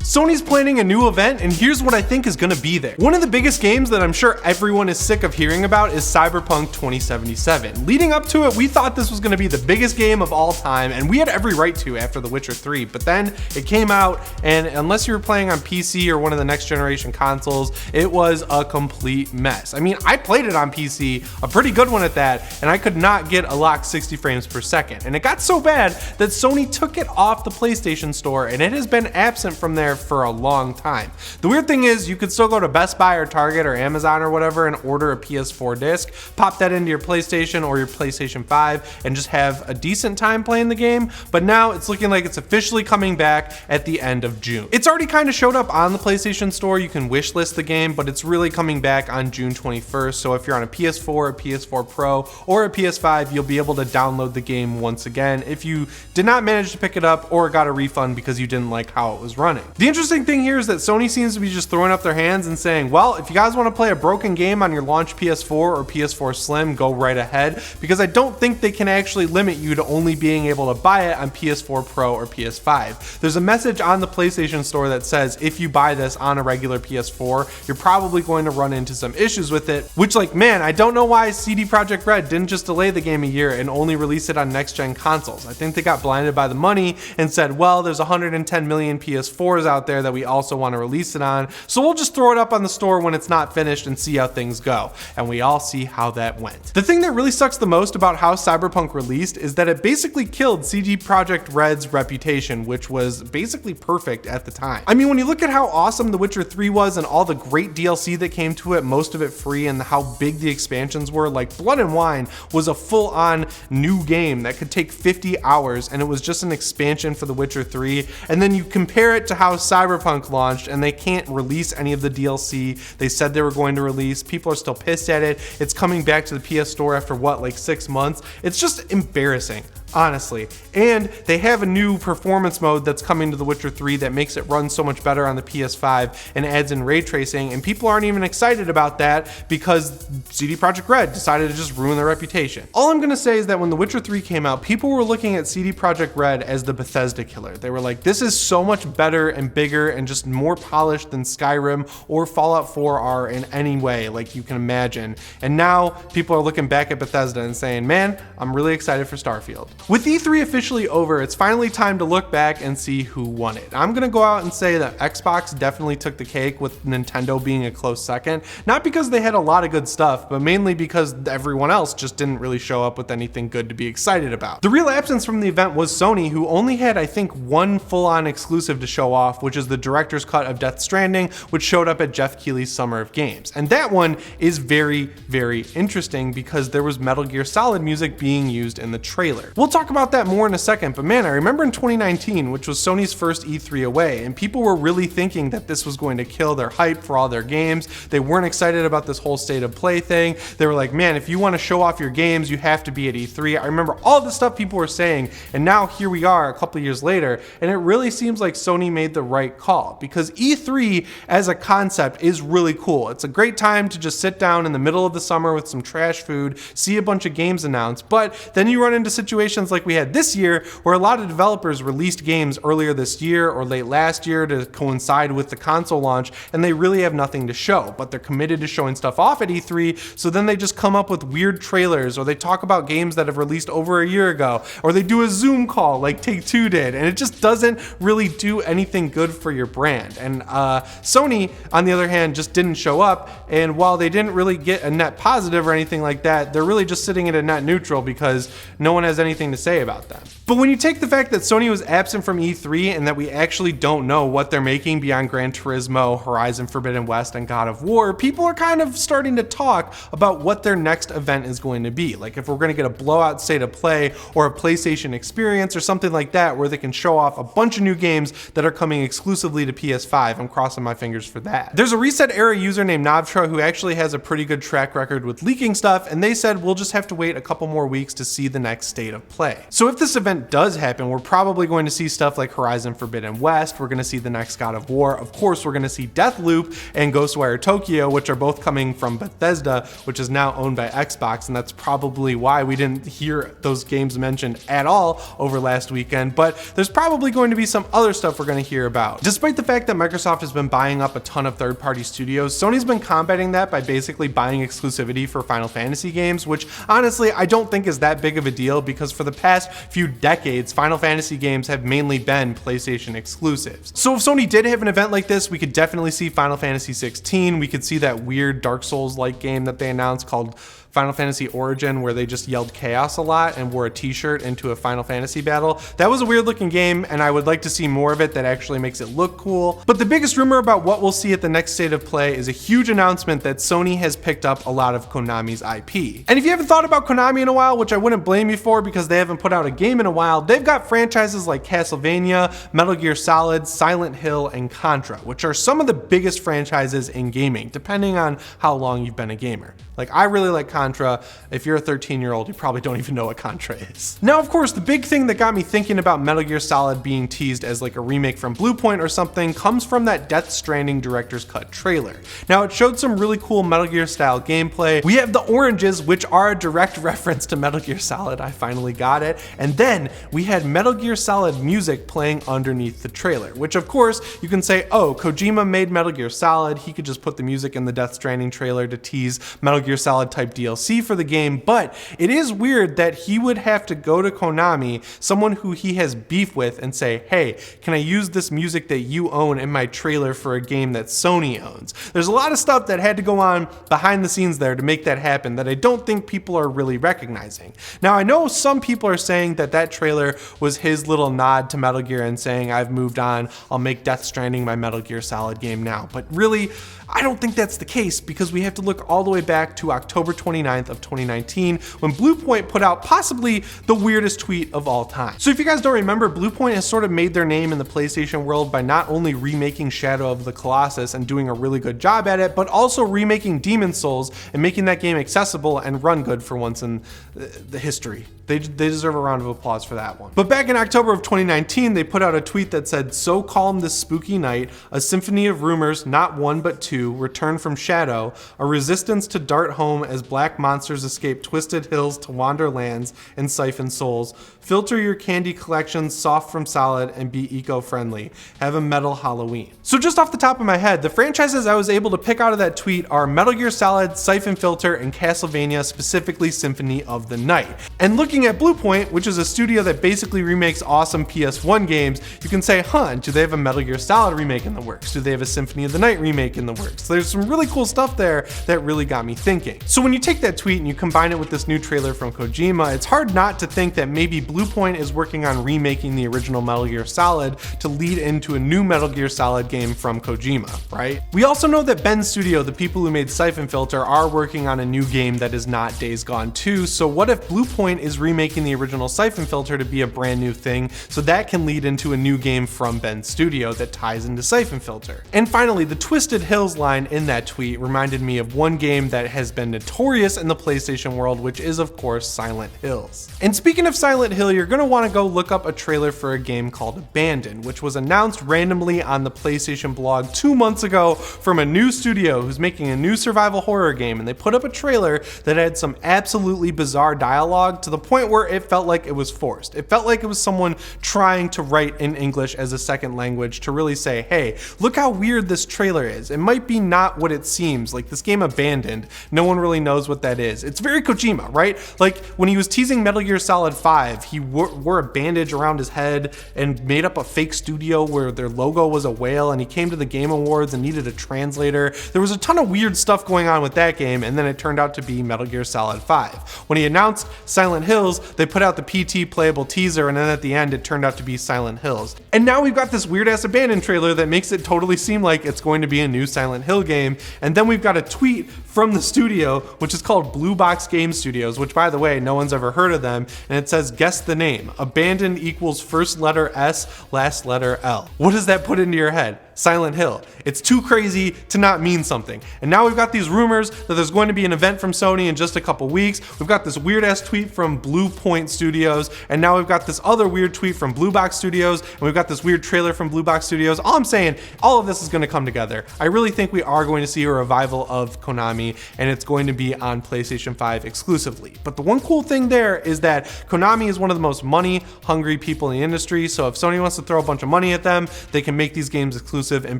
Sony's planning a new event, and here's what I think is gonna be there. One of the biggest games that I'm sure everyone is sick of hearing about is Cyberpunk 2077. Leading up to it, we thought this was gonna be the biggest game of all time, and we had every right to after The Witcher 3, but then it came out, and unless you were playing on PC or one of the next generation consoles, it was a complete mess. I mean, I played it on PC, a pretty good one at that, and I could not get a locked 60 frames per second. And it got so bad that Sony took it off the PlayStation Store, and it has been absent from there for a long time. The weird thing is, you could still go to Best Buy or Target or Amazon or whatever and order a PS4 disc, pop that into your PlayStation or your PlayStation 5, and just have a decent time playing the game. But now it's looking like it's officially coming back at the end of June. It's already kind of showed up on the PlayStation Store. You can wishlist the game, but it's really coming back on June 21st. So if you're on a PS4, a PS4 Pro, or a PS5, you'll be able to download the game once again if you did not manage to pick it up or got a refund because you didn't like how it was running. The interesting thing here is that Sony seems to be just throwing up their hands and saying, well, if you guys want to play a broken game on your launch PS4 or PS4 Slim, go right ahead, because I don't think they can actually limit you to only being able to buy it on PS4 Pro or PS5. There's a message on the PlayStation Store that says if you buy this on a regular PS4, you're probably going to run into some issues with it, which, like, man, I don't know why CD Projekt Red didn't just delay the game a year and only release it on next-gen consoles. I think they got blinded by the money and said, well, there's 110 million PS4s out there that we also want to release it on, so we'll just throw it up on the store when it's not finished and see how things go. And we all see how that went. The thing that really sucks the most about how Cyberpunk released is that it basically killed CD Projekt Red's reputation, which was basically perfect at the time. I mean, when you look at how awesome The Witcher 3 was and all the great DLC that came to it, most of it free, and how big the expansions were, like Blood and Wine was a full-on new game that could take 50 hours, and it was just an expansion for The Witcher 3. And then you compare it to how Cyberpunk launched, and they can't release any of the DLC they said they were going to release. People are still pissed at it. It's coming back to the PS Store after what, like 6 months? It's just embarrassing, honestly. And they have a new performance mode that's coming to The Witcher 3 that makes it run so much better on the PS5 and adds in ray tracing, and people aren't even excited about that because CD Projekt Red decided to just ruin their reputation. All I'm gonna say is that when The Witcher 3 came out, people were looking at CD Projekt Red as the Bethesda killer. They were like, this is so much better and bigger and just more polished than Skyrim or Fallout 4 are in any way, like you can imagine. And now people are looking back at Bethesda and saying, man, I'm really excited for Starfield. With E3 officially over, it's finally time to look back and see who won it. I'm gonna go out and say that Xbox definitely took the cake, with Nintendo being a close second. Not because they had a lot of good stuff, but mainly because everyone else just didn't really show up with anything good to be excited about. The real absence from the event was Sony, who only had, I think, one full-on exclusive to show off, which is the director's cut of Death Stranding, which showed up at Jeff Keighley's Summer of Games. And that one is very, very interesting because there was Metal Gear Solid music being used in the trailer. We'll talk about that more in a second, but man, I remember in 2019, which was Sony's first E3 away, and people were really thinking that this was going to kill their hype for all their games. They weren't excited about this whole state of play thing. They were like, man, if you want to show off your games, you have to be at E3. I remember all the stuff people were saying, and now here we are a couple years later, and it really seems like Sony made the right call, because E3 as a concept is really cool. It's a great time to just sit down in the middle of the summer with some trash food, see a bunch of games announced, but then you run into situations like we had this year where a lot of developers released games earlier this year or late last year to coincide with the console launch, and they really have nothing to show, but they're committed to showing stuff off at E3, so then they just come up with weird trailers, or they talk about games that have released over a year ago, or they do a Zoom call like Take-Two did, and it just doesn't really do anything good for your brand. And Sony, on the other hand, just didn't show up, and while they didn't really get a net positive or anything like that, they're really just sitting at a net neutral because no one has anything to say about them. But when you take the fact that Sony was absent from E3 and that we actually don't know what they're making beyond Gran Turismo, Horizon Forbidden West, and God of War, people are kind of starting to talk about what their next event is going to be. Like if we're going to get a blowout state of play or a PlayStation experience or something like that where they can show off a bunch of new games that are coming exclusively to PS5. I'm crossing my fingers for that. There's a Reset Era user named Navtra who actually has a pretty good track record with leaking stuff, and they said we'll just have to wait a couple more weeks to see the next state of play. So if this event event does happen, we're probably going to see stuff like Horizon Forbidden West, we're going to see the next God of War, of course we're going to see Deathloop and Ghostwire Tokyo, which are both coming from Bethesda, which is now owned by Xbox, and that's probably why we didn't hear those games mentioned at all over last weekend, but there's probably going to be some other stuff we're going to hear about. Despite the fact that Microsoft has been buying up a ton of third-party studios, Sony's been combating that by basically buying exclusivity for Final Fantasy games, which honestly I don't think is that big of a deal because for the past few decades, Final Fantasy games have mainly been PlayStation exclusives. So if Sony did have an event like this, we could definitely see Final Fantasy 16, we could see that weird Dark Souls-like game that they announced called Final Fantasy Origin, where they just yelled chaos a lot and wore a t-shirt into a Final Fantasy battle. That was a weird looking game, and I would like to see more of it that actually makes it look cool. But the biggest rumor about what we'll see at the next State of Play is a huge announcement that Sony has picked up a lot of Konami's IP. And if you haven't thought about Konami in a while, which I wouldn't blame you for because they haven't put out a game in a while, they've got franchises like Castlevania, Metal Gear Solid, Silent Hill, and Contra, which are some of the biggest franchises in gaming, depending on how long you've been a gamer. Like, I really like Contra. If you're a 13-year-old, you probably don't even know what Contra is. Now, of course, the big thing that got me thinking about Metal Gear Solid being teased as like a remake from Bluepoint or something comes from that Death Stranding director's cut trailer. Now, it showed some really cool Metal Gear style gameplay. We have the oranges, which are a direct reference to Metal Gear Solid. I finally got it. And then we had Metal Gear Solid music playing underneath the trailer, which of course you can say, oh, Kojima made Metal Gear Solid. He could just put the music in the Death Stranding trailer to tease Metal Gear Solid type DLC for the game, but it is weird that he would have to go to Konami, someone who he has beef with, and say, hey, can I use this music that you own in my trailer for a game that Sony owns? There's a lot of stuff that had to go on behind the scenes there to make that happen that I don't think people are really recognizing. Now, I know some people are saying that that trailer was his little nod to Metal Gear and saying, I've moved on, I'll make Death Stranding my Metal Gear Solid game now, but really, I don't think that's the case because we have to look all the way back to October 29th of 2019 when Bluepoint put out possibly the weirdest tweet of all time. So if you guys don't remember, Bluepoint has sort of made their name in the PlayStation world by not only remaking Shadow of the Colossus and doing a really good job at it, but also remaking Demon's Souls and making that game accessible and run good for once in the history. They deserve a round of applause for that one. But back in October of 2019, they put out a tweet that said, so calm this spooky night, a symphony of rumors, not one but two, return from Shadow, a resistance to dart home as black monsters escape twisted hills to wander lands and siphon souls. Filter your candy collections soft from solid and be eco-friendly. Have a metal Halloween. So just off the top of my head, the franchises I was able to pick out of that tweet are Metal Gear Solid, Siphon Filter, and Castlevania, specifically Symphony of the Night. And looking at Bluepoint, which is a studio that basically remakes awesome PS1 games, you can say, huh, do they have a Metal Gear Solid remake in the works? Do they have a Symphony of the Night remake in the works? There's some really cool stuff there that really got me thinking. So when you take that tweet and you combine it with this new trailer from Kojima, it's hard not to think that maybe Bluepoint is working on remaking the original Metal Gear Solid to lead into a new Metal Gear Solid game from Kojima, right? We also know that Bend Studio, the people who made Siphon Filter, are working on a new game that is not Days Gone 2, so what if Bluepoint is remaking the original Siphon Filter to be a brand new thing, so that can lead into a new game from Bend Studio that ties into Siphon Filter. And finally, the Twisted Hills line in that tweet reminded me of one game that has been notorious in the PlayStation world, which is of course Silent Hills. And speaking of Silent Hill, you're gonna wanna go look up a trailer for a game called Abandoned, which was announced randomly on the PlayStation blog 2 months ago from a new studio who's making a new survival horror game, and they put up a trailer that had some absolutely bizarre dialogue to the point where it felt like it was forced. It felt like it was someone trying to write in English as a second language to really say, hey, look how weird this trailer is. It might be not what it seems. Like this game Abandoned, no one really knows what that is. It's very Kojima, right? Like when he was teasing Metal Gear Solid 5, he wore a bandage around his head and made up a fake studio where their logo was a whale, and he came to the Game Awards and needed a translator. There was a ton of weird stuff going on with that game, and then it turned out to be Metal Gear Solid 5. When he announced Silent Hills, they put out the PT playable teaser, and then at the end it turned out to be Silent Hills. And now we've got this weird ass Abandoned trailer that makes it totally seem like it's going to be a new Silent Hill game, and then we've got a tweet from the studio, which is called Blue Box Game Studios, which by the way, no one's ever heard of them, and it says, guess the name. Abandoned equals first letter S, last letter L. What does that put into your head? Silent Hill. It's too crazy to not mean something. And now we've got these rumors that there's going to be an event from Sony in just a couple weeks. We've got this weird ass tweet from Blue Point Studios, and now we've got this other weird tweet from Blue Box Studios, and we've got this weird trailer from Blue Box Studios. All I'm saying, all of this is going to come together. I really think we are going to see a revival of Konami, and it's going to be on PlayStation 5 exclusively. But the one cool thing there is that Konami is one of the most money-hungry people in the industry, so if Sony wants to throw a bunch of money at them, they can make these games exclusive in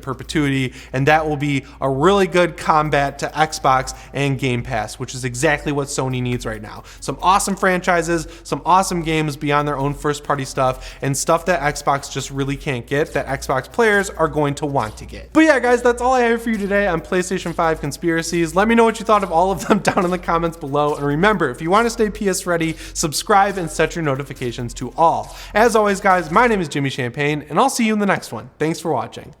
perpetuity, and that will be a really good combat to Xbox and Game Pass, which is exactly what Sony needs right now. Some awesome franchises, some awesome games beyond their own first-party stuff, and stuff that Xbox just really can't get, that Xbox players are going to want to get. But yeah, guys, that's all I have for you today on PlayStation 5 conspiracies. Let me know what you thought of all of them down in the comments below, and remember, if you want to stay PS ready, subscribe and set your notifications to all. As always, guys, my name is Jimmy Champagne, and I'll see you in the next one. Thanks for watching.